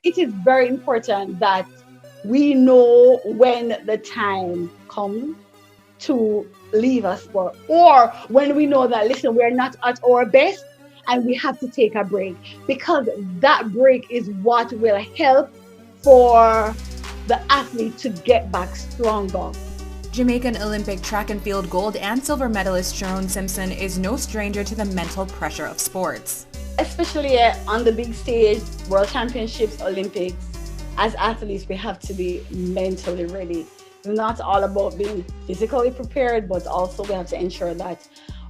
it is very important that we know when the time comes to leave a sport, or when we know that, listen, we're not at our best and we have to take a break, because that break is what will help for the athlete to get back stronger. Jamaican Olympic track and field gold and silver medalist Sherone Simpson is no stranger to the mental pressure of sports. Especially on the big stage, World Championships, Olympics, as athletes, we have to be mentally ready. It's not all about being physically prepared, but also we have to ensure that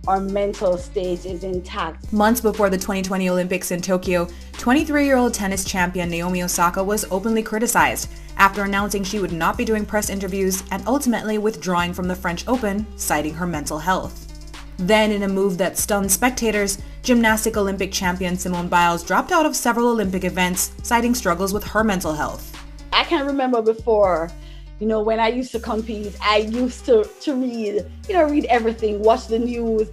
our mental state is intact. Months before the 2020 Olympics in Tokyo, 23-year-old tennis champion Naomi Osaka was openly criticized after announcing she would not be doing press interviews and ultimately withdrawing from the French Open, citing her mental health. Then, in a move that stunned spectators, gymnastic Olympic champion Simone Biles dropped out of several Olympic events, citing struggles with her mental health. I can remember before, when I used to compete, I used to read everything, watch the news,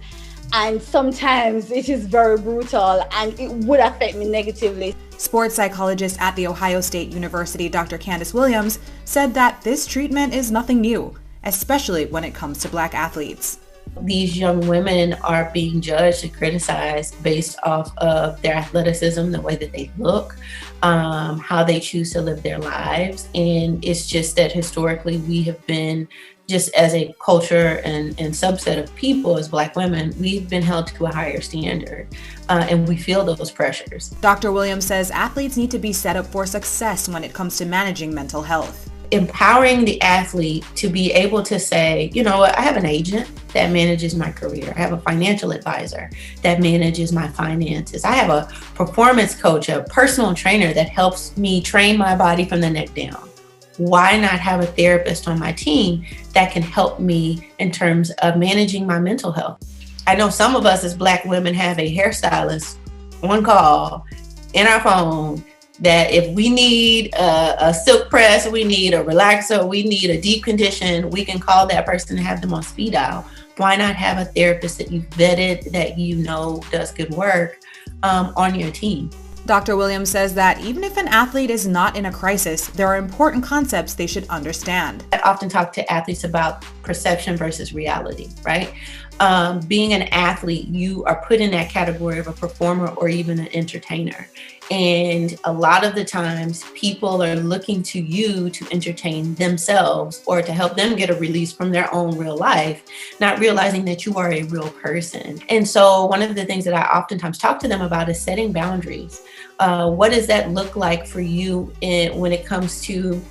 and sometimes it is very brutal and it would affect me negatively. Sports psychologist at The Ohio State University, Dr. Candice Williams, said that this treatment is nothing new, especially when it comes to Black athletes. These young women are being judged and criticized based off of their athleticism, the way that they look, how they choose to live their lives. And it's just that historically we have been, just as a culture and subset of people as Black women, we've been held to a higher standard, and we feel those pressures. Dr. Williams says athletes need to be set up for success when it comes to managing mental health. Empowering the athlete to be able to say, I have an agent that manages my career. I have a financial advisor that manages my finances. I have a performance coach, a personal trainer that helps me train my body from the neck down. Why not have a therapist on my team that can help me in terms of managing my mental health? I know some of us as Black women have a hairstylist on call in our phone that if we need a silk press, we need a relaxer, we need a deep condition, we can call that person and have them on speed dial. Why not have a therapist that you've vetted, that does good work on your team? Dr. Williams says that even if an athlete is not in a crisis, there are important concepts they should understand. I often talk to athletes about perception versus reality, right? Being an athlete, you are put in that category of a performer or even an entertainer. And a lot of the times people are looking to you to entertain themselves or to help them get a release from their own real life, not realizing that you are a real person. And so one of the things that I oftentimes talk to them about is setting boundaries. What does that look like for you when it comes to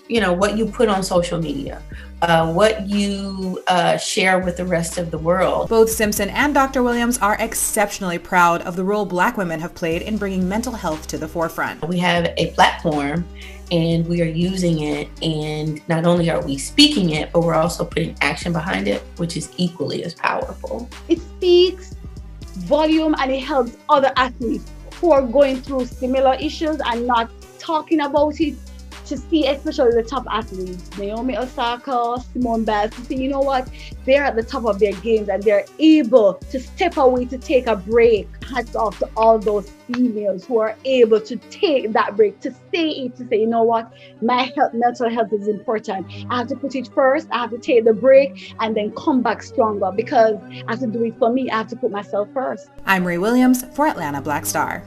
what you put on social media, what you share with the rest of the world? Both Simpson and Dr. Williams are exceptionally proud of the role Black women have played in bringing mental health to the forefront. We have a platform and we are using it, and not only are we speaking it, but we're also putting action behind it, which is equally as powerful. It speaks volume and it helps other athletes who are going through similar issues and not talking about it, to see especially the top athletes, Naomi Osaka, Simone Biles, to see, they're at the top of their games and they're able to step away to take a break. Hats off to all those females who are able to take that break, to say, my mental health is important. I have to put it first. I have to take the break and then come back stronger, because I have to do it for me. I have to put myself first. I'm Ray Williams for Atlanta Black Star.